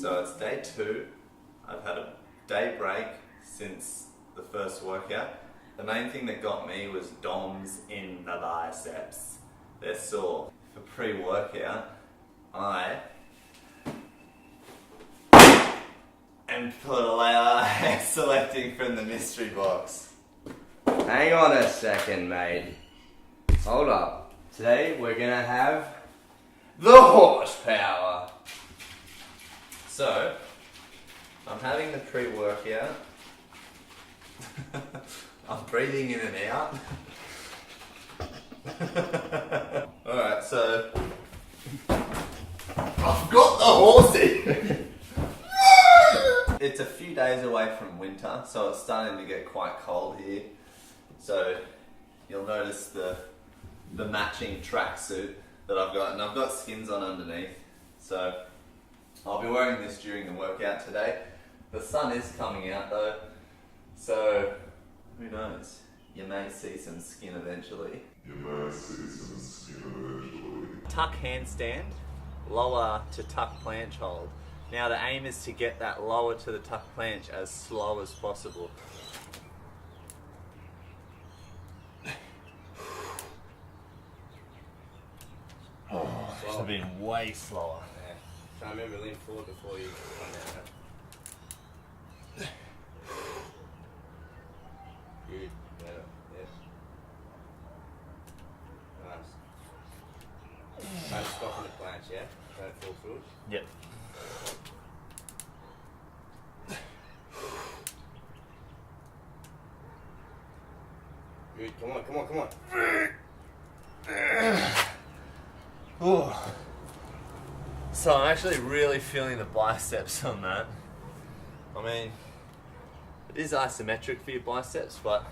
So it's day 2. I've had a day break since the first workout. The main thing that got me was DOMs in the biceps. They're sore. For pre-workout, I am selecting from the mystery box. Hang on a second, mate. Hold up. Today we're gonna have the horsepower. So, I'm having the pre-workout. I'm breathing in and out. Alright, so I've got the horsey! It's a few days away from winter, so it's starting to get quite cold here. So you'll notice the matching tracksuit that I've got, and I've got skins on underneath. So I'll be wearing this during the workout today. The sun is coming out though, so who knows? You may see some skin eventually. Tuck handstand, lower to tuck planche hold. Now the aim is to get that lower to the tuck planche as slow as possible. Oh, should have been way slower. Yeah. So remember, lean forward before you come down. Good. Better. Yes. Nice. Don't stop in the planche, yeah? Don't fall through it. Yep. Good. Come on, come on, come on. Oh. So I'm actually really feeling the biceps on that. I mean, it is isometric for your biceps, but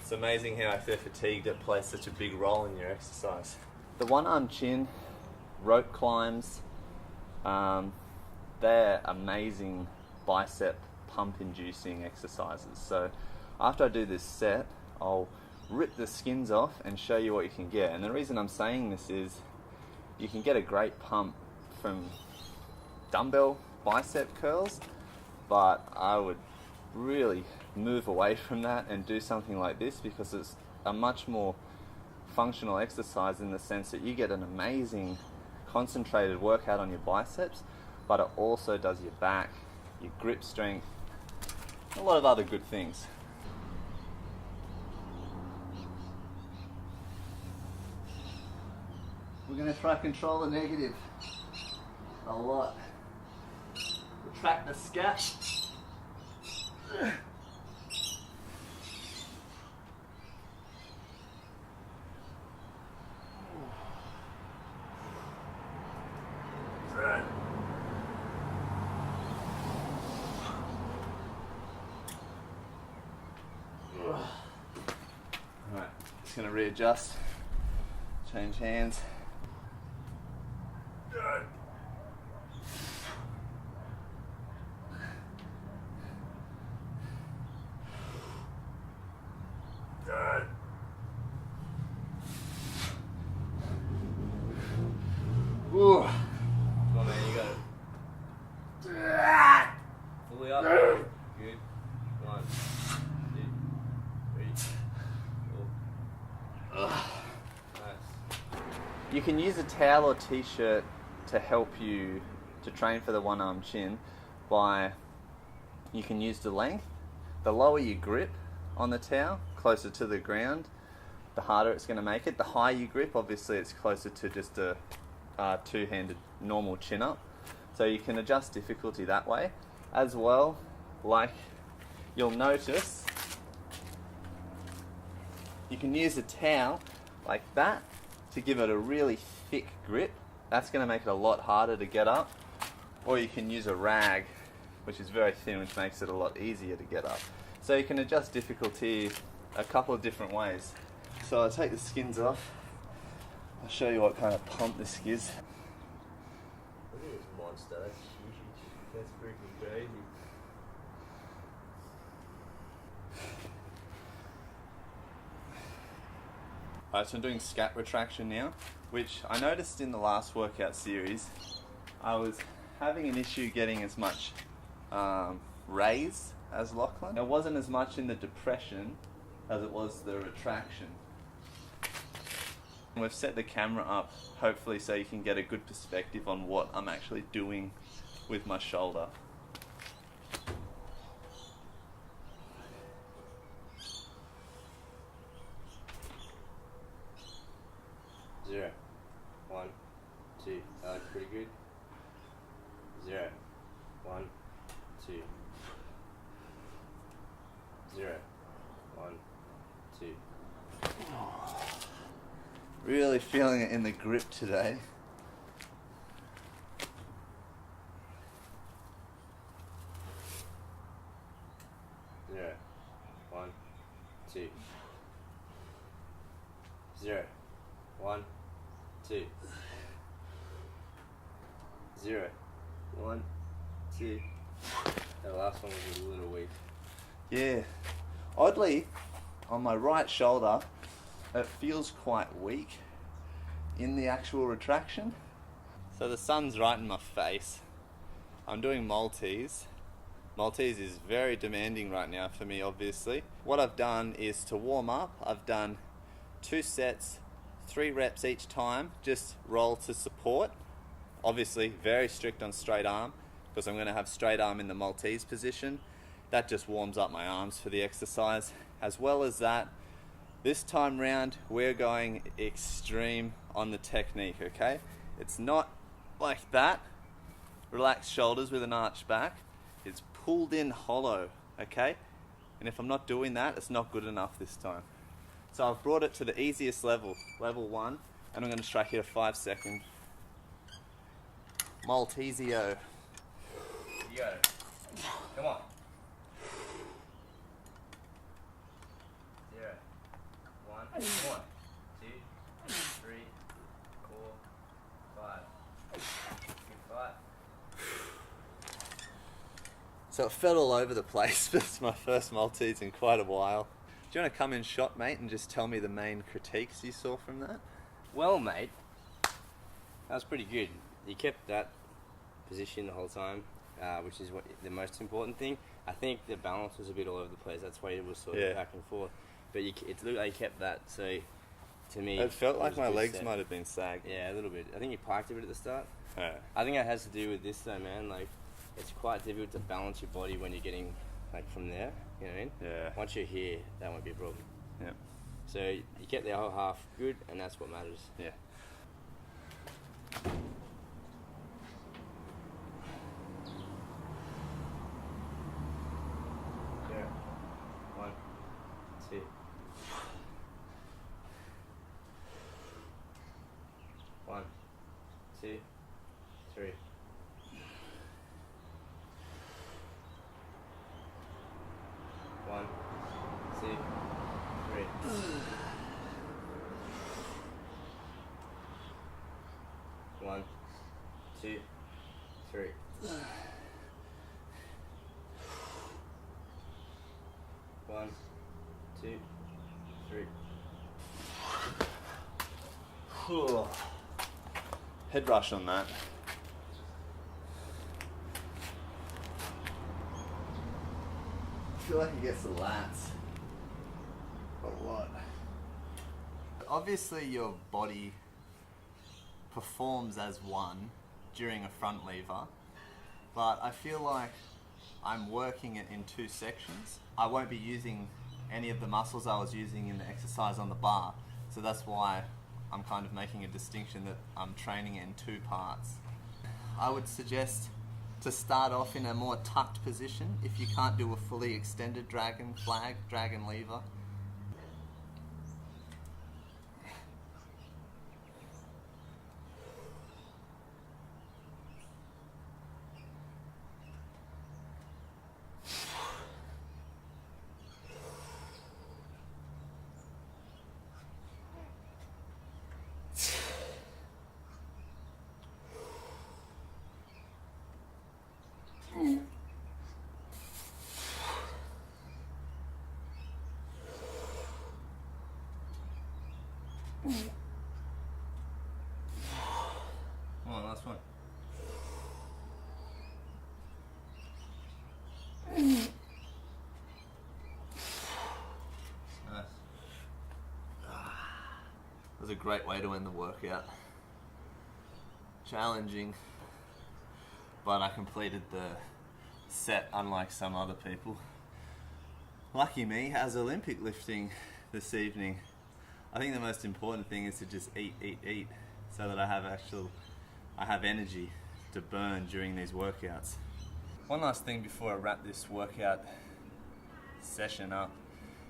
it's amazing how if they're fatigued, it plays such a big role in your exercise. The one-arm chin, rope climbs, they're amazing bicep pump-inducing exercises. So after I do this set, I'll rip the skins off and show you what you can get. And the reason I'm saying this is you can get a great pump from dumbbell bicep curls, but I would really move away from that and do something like this, because it's a much more functional exercise in the sense that you get an amazing concentrated workout on your biceps, but it also does your back, your grip strength, a lot of other good things. We're going to try to control the negative a lot. Retract the scap. Alright, just going to readjust, change hands. Ooh. Come on, man, you got it. Fully up. Good. 1, 2, 3, 4. Nice. You can use a towel or t-shirt to help you to train for the one-arm chin by, you can use the length. The lower you grip on the towel, closer to the ground, the harder it's going to make it. The higher you grip, obviously it's closer to just a two-handed normal chin-up. So you can adjust difficulty that way. As well, like you'll notice, you can use a towel like that to give it a really thick grip. That's going to make it a lot harder to get up. Or you can use a rag, which is very thin, which makes it a lot easier to get up. So you can adjust difficulty a couple of different ways. So I'll take the skins off. I'll show you what kind of pump this gives. Look at this monster, that's huge. That's freaking crazy. Alright, so I'm doing scap retraction now, which I noticed in the last workout series, I was having an issue getting as much raise as Lachlan. It wasn't as much in the depression as it was the retraction. We've set the camera up hopefully so you can get a good perspective on what I'm actually doing with my shoulder. Zero. 1, 2. That looks pretty good. 0. 1, 2. 0. 1, 2. Really feeling it in the grip today. Zero. 1, 2. 0. 1, 2. 0. 1, 2. That last one was a little weak. Yeah. Oddly, on my right shoulder, it feels quite weak in the actual retraction. So the sun's right in my face. I'm doing Maltese. Maltese is very demanding right now for me, obviously. What I've done is to warm up, I've done 2 sets, 3 reps each time, just roll to support. Obviously very strict on straight arm because I'm going to have straight arm in the Maltese position. That just warms up my arms for the exercise. As well as that, this time round we're going extreme on the technique, okay? It's not like that, relaxed shoulders with an arched back. It's pulled in hollow, okay? And if I'm not doing that, it's not good enough this time. So I've brought it to the easiest level, level 1, and I'm going to try here a 5-second Malteseo. You got it. Come on. 0. 1. Come on. 2, 3, 4, 5. Good fight. So it fell all over the place, but it's my first Maltese in quite a while. Do you want to come in shot, mate, and just tell me the main critiques you saw from that? Well, mate, that was pretty good. You kept that position the whole time, which is what the most important thing. I think the balance was a bit all over the place. That's why it was sort of back and forth. But it looked like you kept that. So to me, it felt like my legs set. might have been sagged. Yeah, a little bit. I think you parked a bit at the start. Yeah. I think it has to do with this though, man. Like, it's quite difficult to balance your body when you're getting like from there. You know what I mean? Yeah. Once you're here, that won't be a problem. Yeah. So you kept the whole half good, and that's what matters. Yeah. Yeah. 1, 2. 1, 2, 3. 1, 2, 3. 1, 2, 3. 1, 2, 3. Head rush on that. I feel like it gets the lats a lot. Obviously your body performs as one during a front lever, but I feel like I'm working it in 2 sections. I won't be using any of the muscles I was using in the exercise on the bar, so that's why I'm kind of making a distinction that I'm training it in 2 parts. I would suggest to start off in a more tucked position if you can't do a fully extended dragon flag, dragon lever. Come on, last one. was a great way to end the workout. Challenging, but I completed the set unlike some other people. Lucky me, as Olympic lifting this evening, I think the most important thing is to just eat, so that I have energy to burn during these workouts. One last thing before I wrap this workout session up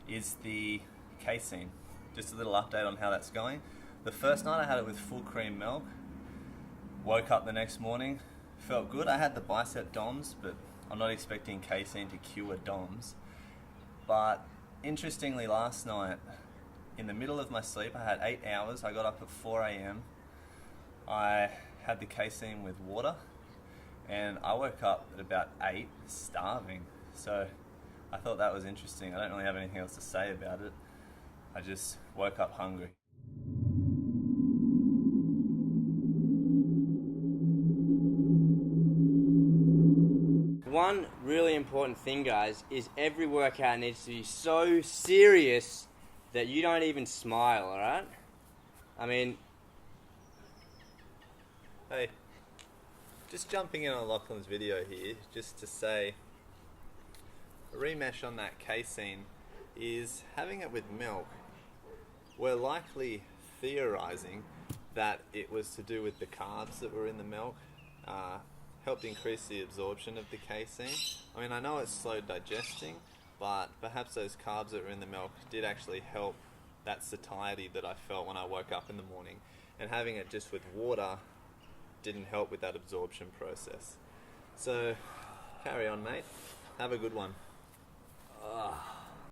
is the casein. Just a little update on how that's going. The first night I had it with full cream milk. Woke up the next morning, felt good. I had the bicep DOMs, but I'm not expecting casein to cure DOMs. But interestingly, last night, in the middle of my sleep, I had 8 hours. I got up at 4 a.m. I had the casein with water, and I woke up at about 8, starving. So I thought that was interesting. I don't really have anything else to say about it. I just woke up hungry. One really important thing, guys, is every workout needs to be so serious that you don't even smile, alright? I mean... Hey, just jumping in on Lachlan's video here, just to say, a remesh on that casein is having it with milk. We're likely theorizing that it was to do with the carbs that were in the milk, helped increase the absorption of the casein. I mean, I know it's slow digesting, but perhaps those carbs that were in the milk did actually help that satiety that I felt when I woke up in the morning. And having it just with water didn't help with that absorption process. So, carry on, mate. Have a good one.